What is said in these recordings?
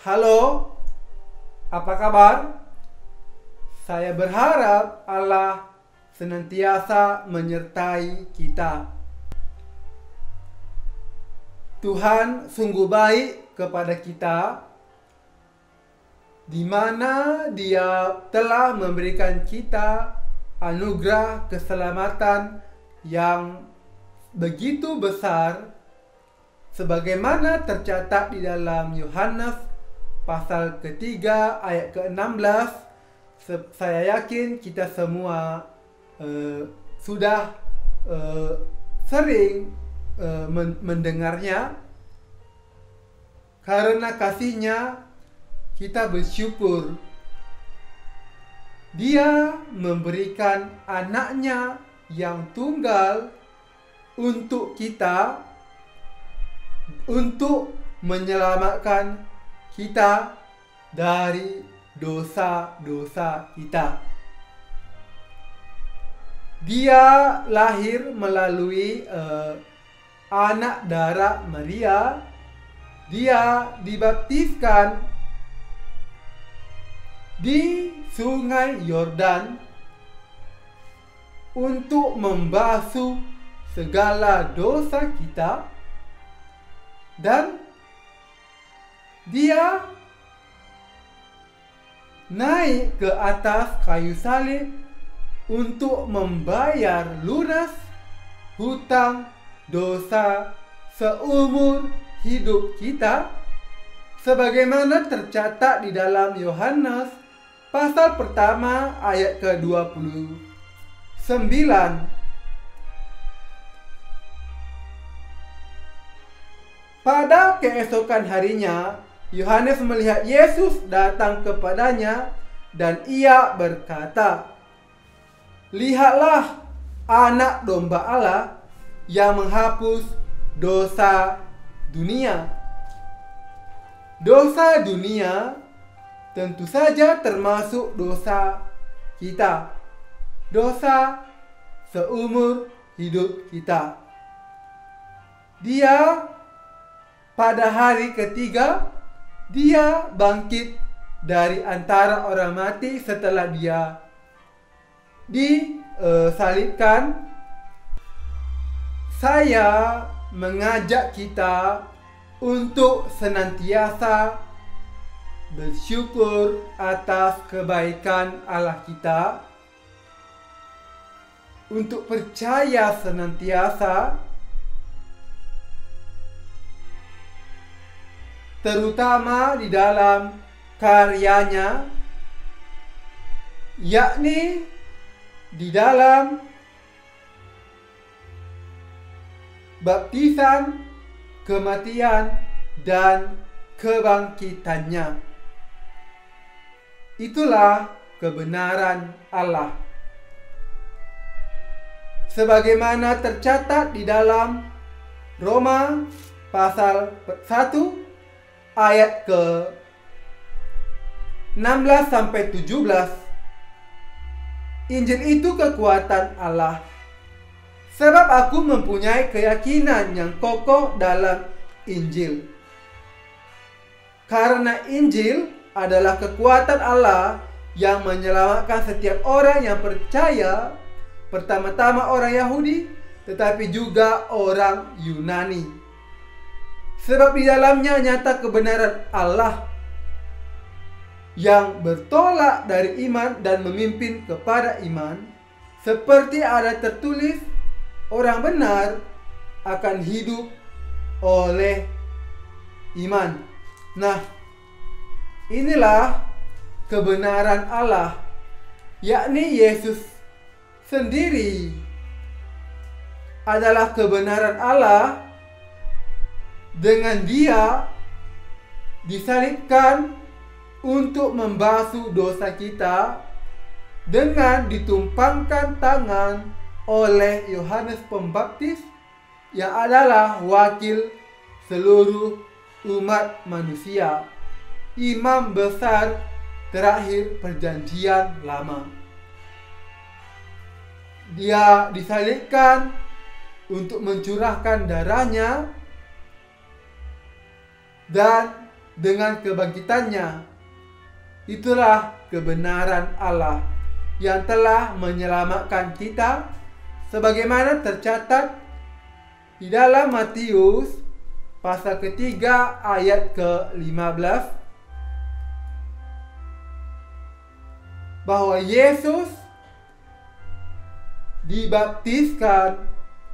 Halo, apa kabar? Saya berharap Allah senantiasa menyertai kita. Tuhan sungguh baik kepada kita, di mana Dia telah memberikan kita anugerah keselamatan yang begitu besar, sebagaimana tercatat di dalam Yohanes pasal ketiga ayat ke-16. Saya yakin kita semua sudah sering mendengarnya. Karena kasihnya kita bersyukur. Dia memberikan anaknya yang tunggal untuk kita, untuk menyelamatkan kita dari dosa-dosa kita. Dia lahir melalui anak darah Maria. Dia dibaptiskan di Sungai Yordan untuk membasuh segala dosa kita, dan Dia naik ke atas kayu salib untuk membayar lunas hutang dosa seumur hidup kita, sebagaimana tercatat di dalam Yohanes pasal pertama ayat ke-29. Pada keesokan harinya, Yohanes melihat Yesus datang kepadanya dan ia berkata, "Lihatlah anak domba Allah yang menghapus dosa dunia." Dosa dunia tentu saja termasuk dosa kita, dosa seumur hidup kita. Dia pada hari ketiga, Dia bangkit dari antara orang mati setelah Dia disalibkan. Saya mengajak kita untuk senantiasa bersyukur atas kebaikan Allah kita, untuk percaya senantiasa, terutama di dalam karyanya, yakni di dalam baptisan, kematian, dan kebangkitannya. Itulah kebenaran Allah. Sebagaimana tercatat di dalam Roma pasal 1 ayat ke-16 sampai 17. Injil itu kekuatan Allah. Sebab aku mempunyai keyakinan yang kokoh dalam Injil. Karena Injil adalah kekuatan Allah yang menyelamatkan setiap orang yang percaya, pertama-tama orang Yahudi, tetapi juga orang Yunani. Sebab di dalamnya nyata kebenaran Allah yang bertolak dari iman dan memimpin kepada iman, seperti ada tertulis, orang benar akan hidup oleh iman. Nah, inilah kebenaran Allah, yakni Yesus sendiri adalah kebenaran Allah. Dengan Dia disalibkan untuk membasuh dosa kita, dengan ditumpangkan tangan oleh Yohanes Pembaptis yang adalah wakil seluruh umat manusia, imam besar terakhir perjanjian lama. Dia disalibkan untuk mencurahkan darahnya dan dengan kebangkitannya. Itulah kebenaran Allah yang telah menyelamatkan kita, sebagaimana tercatat di dalam Matius pasal ketiga ayat ke-15, bahwa Yesus dibaptiskan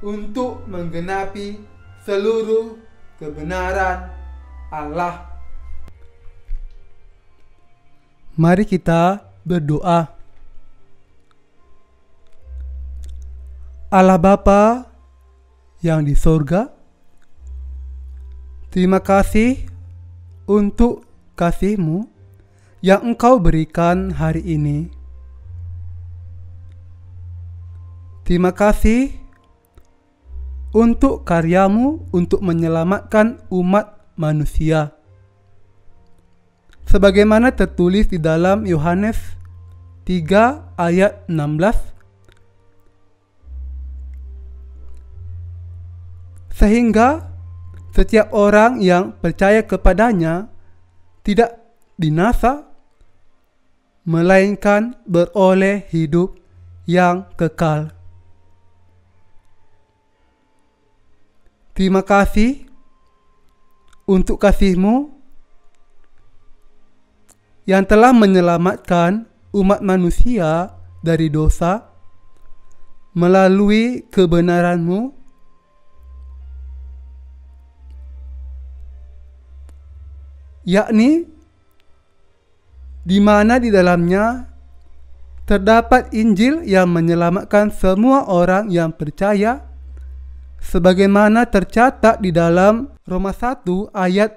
untuk menggenapi seluruh kebenaran Allah. Mari kita berdoa. Allah Bapa yang di sorga, terima kasih untuk kasih-Mu yang Engkau berikan hari ini. Terima kasih untuk karya-Mu untuk menyelamatkan umat manusia, sebagaimana tertulis di dalam Yohanes 3 ayat 16, sehingga setiap orang yang percaya kepadanya tidak binasa, melainkan beroleh hidup yang kekal. Terima kasih untuk kasih-Mu yang telah menyelamatkan umat manusia dari dosa melalui kebenaran-Mu, yakni di mana di dalamnya terdapat Injil yang menyelamatkan semua orang yang percaya, sebagaimana tercatat di dalam Roma 1 ayat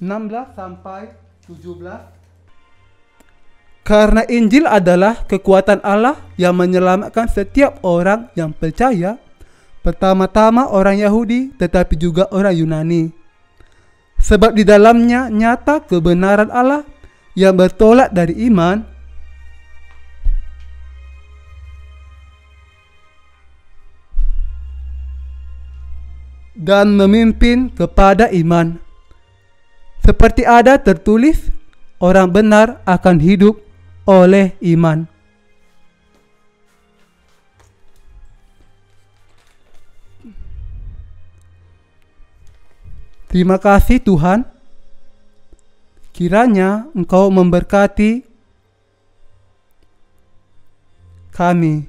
16 sampai 17. Karena Injil adalah kekuatan Allah yang menyelamatkan setiap orang yang percaya, pertama-tama orang Yahudi tetapi juga orang Yunani. Sebab di dalamnya nyata kebenaran Allah yang bertolak dari iman dan memimpin kepada iman. Seperti ada tertulis, orang benar akan hidup oleh iman. Terima kasih Tuhan. Kiranya Engkau memberkati kami.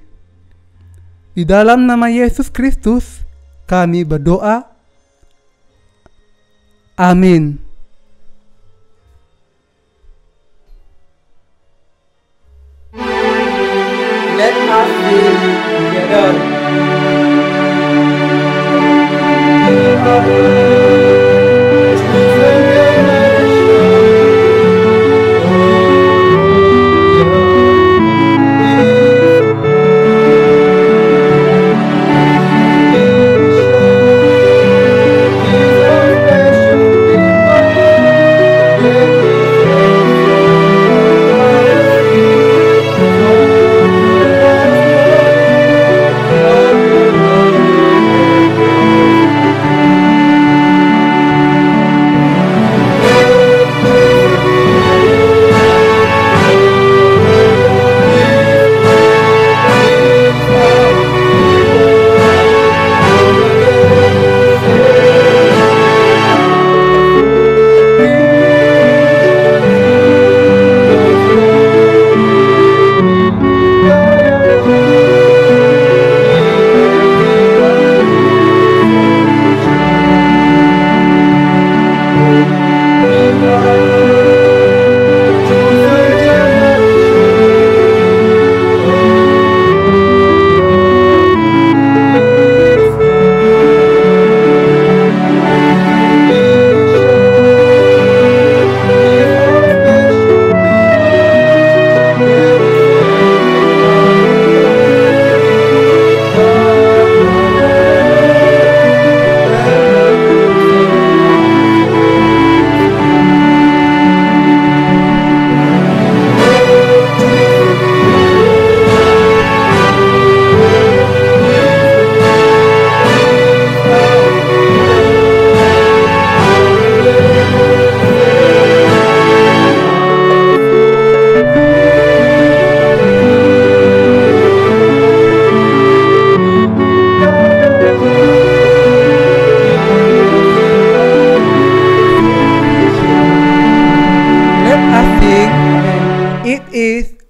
Di dalam nama Yesus Kristus kami berdoa. Amin. Let us be together.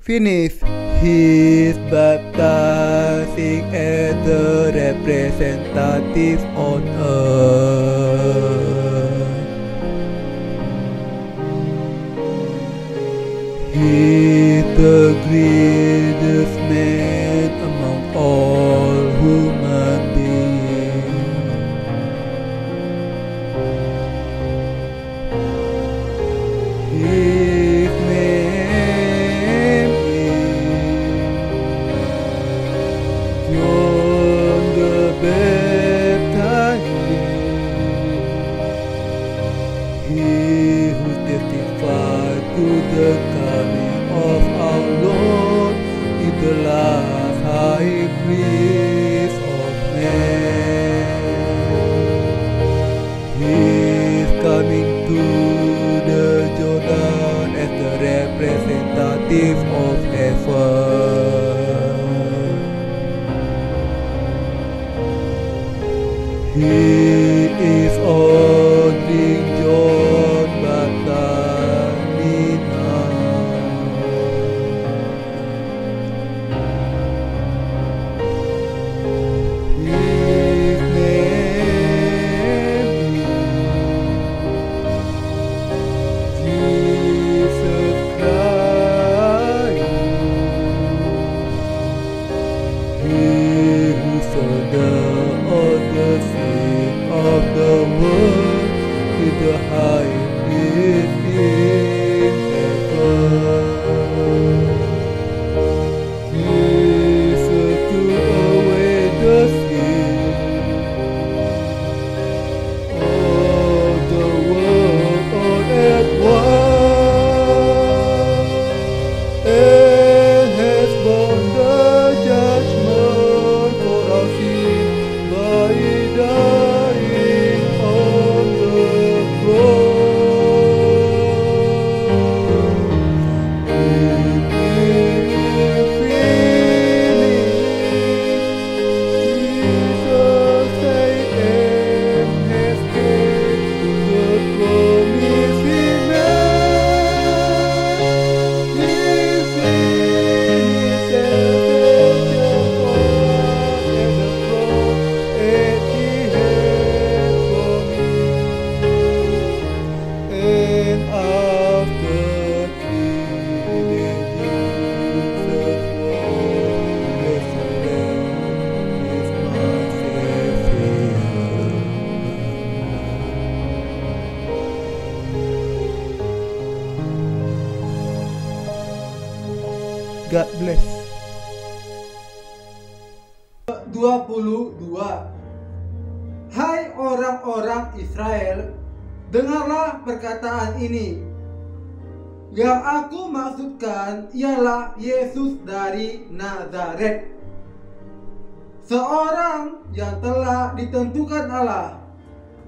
finish. He's baptizing as the representative on earth. He's the greatest man among all human beings. His name is John the Baptist. He who testified to the coming of our Lord is the last high priest of men. He is coming to the Jordan as the representative of heaven. He is ordering John Baptist now. His name is Jesus Christ. He who shouldered all the sin of the world is the high priest in heaven. Jesus took away the sin of the world all at once, and has borne the judgment for our sin by dying on the cross. It is finished. Jesus said and has paid the promise he made. He finished salvation for us at the cross, and he had promised. And after 3 days, Jesus was resurrected as my Savior. God bless. 22. Hai orang-orang Israel, dengarlah perkataan ini. Yang aku maksudkan ialah Yesus dari Nazaret, seorang yang telah ditentukan Allah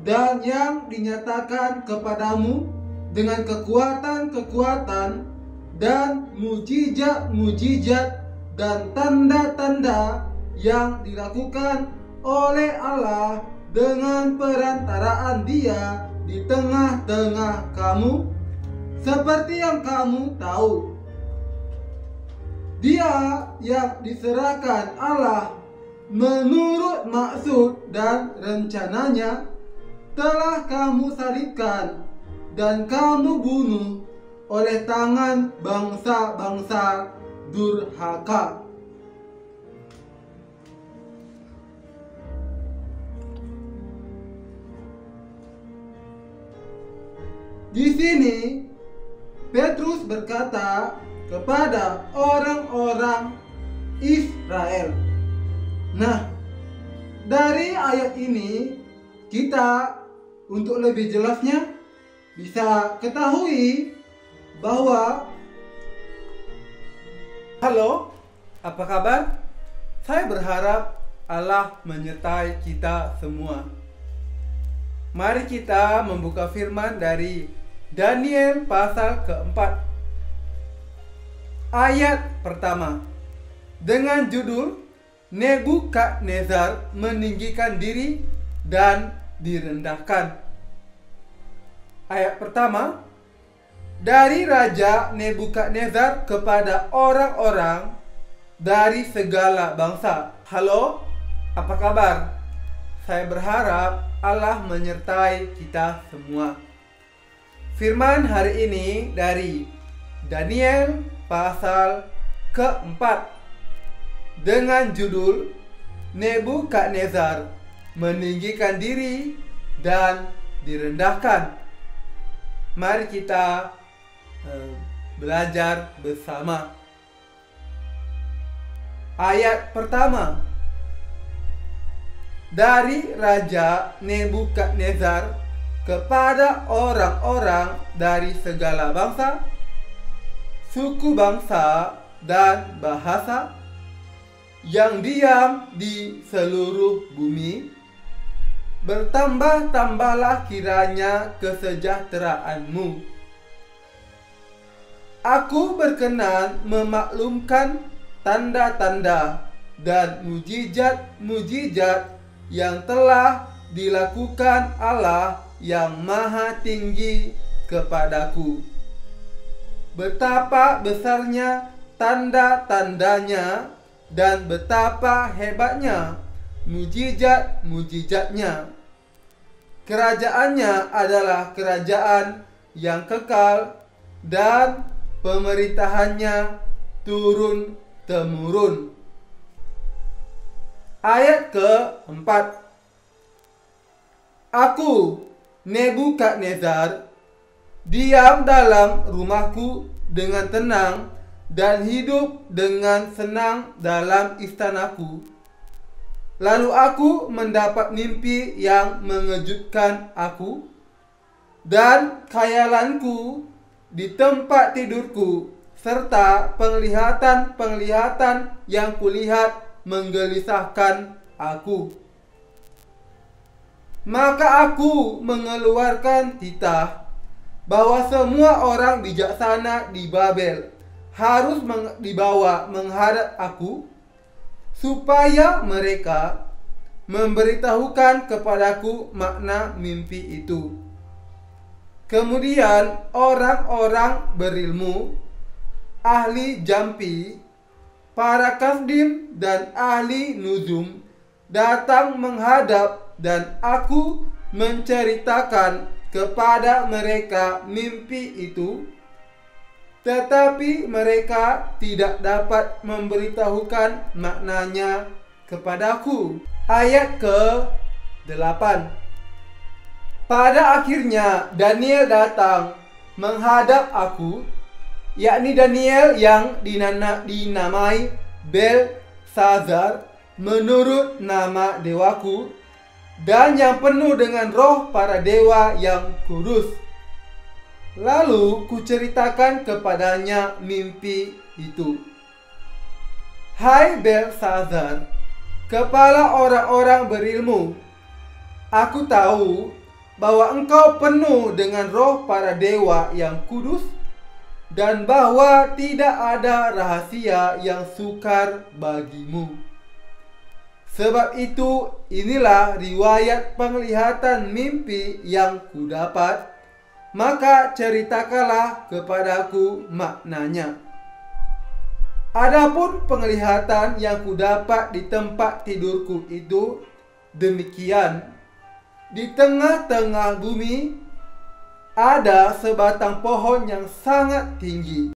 dan yang dinyatakan kepadamu dengan kekuatan-kekuatan dan mujizat-mujizat dan tanda-tanda yang dilakukan oleh Allah dengan perantaraan Dia di tengah-tengah kamu, seperti yang kamu tahu. Dia yang diserahkan Allah menurut maksud dan rencananya telah kamu salibkan dan kamu bunuh oleh tangan bangsa-bangsa durhaka. Di sini Petrus berkata kepada orang-orang Israel. Nah, dari ayat ini kita untuk lebih jelasnya bisa ketahui bahwa halo, apa kabar? Saya berharap Allah menyertai kita semua. Mari kita membuka firman dari Daniel pasal keempat, ayat pertama, dengan judul Nebukadnezar meninggikan diri dan direndahkan. Ayat pertama, dari Raja Nebukadnezar kepada orang-orang dari segala bangsa. Halo, apa kabar? Saya berharap Allah menyertai kita semua. Firman hari ini dari Daniel pasal keempat dengan judul Nebukadnezar meninggikan diri dan direndahkan. Mari kita belajar bersama. Ayat pertama. Dari Raja Nebukadnezar kepada orang-orang dari segala bangsa, suku bangsa, dan bahasa yang diam di seluruh bumi, bertambah-tambahlah kiranya kesejahteraanmu. Aku berkenan memaklumkan tanda-tanda dan mujizat-mujizat yang telah dilakukan Allah yang Maha Tinggi kepadaku. Betapa besarnya tanda-tandanya dan betapa hebatnya mujizat-mujizatnya. Kerajaannya adalah kerajaan yang kekal dan pemerintahannya turun-temurun. Ayat keempat. Aku, Nebukadnezar, diam dalam rumahku dengan tenang dan hidup dengan senang dalam istanaku. Lalu aku mendapat mimpi yang mengejutkan aku, dan khayalanku di tempat tidurku, serta penglihatan-penglihatan yang kulihat menggelisahkan aku. Maka aku mengeluarkan titah bahwa semua orang bijaksana di Babel harus dibawa menghadap aku, supaya mereka memberitahukan kepadaku makna mimpi itu. Kemudian orang-orang berilmu, ahli jampi, para kasdim dan ahli nuzum datang menghadap, dan aku menceritakan kepada mereka mimpi itu, tetapi mereka tidak dapat memberitahukan maknanya kepadaku. Ayat ke-8. Pada akhirnya Daniel datang menghadap aku, yakni Daniel yang dinamai Belsazar menurut nama dewaku, dan yang penuh dengan roh para dewa yang kudus. Lalu kuceritakan kepadanya mimpi itu. Hai Belsazar, kepala orang-orang berilmu, aku tahu bahwa engkau penuh dengan roh para dewa yang kudus, dan bahwa tidak ada rahasia yang sukar bagimu. Sebab itu, inilah riwayat penglihatan mimpi yang kudapat, maka ceritakanlah kepadaku maknanya. Adapun penglihatan yang kudapat di tempat tidurku itu demikian: di tengah-tengah bumi ada sebatang pohon yang sangat tinggi.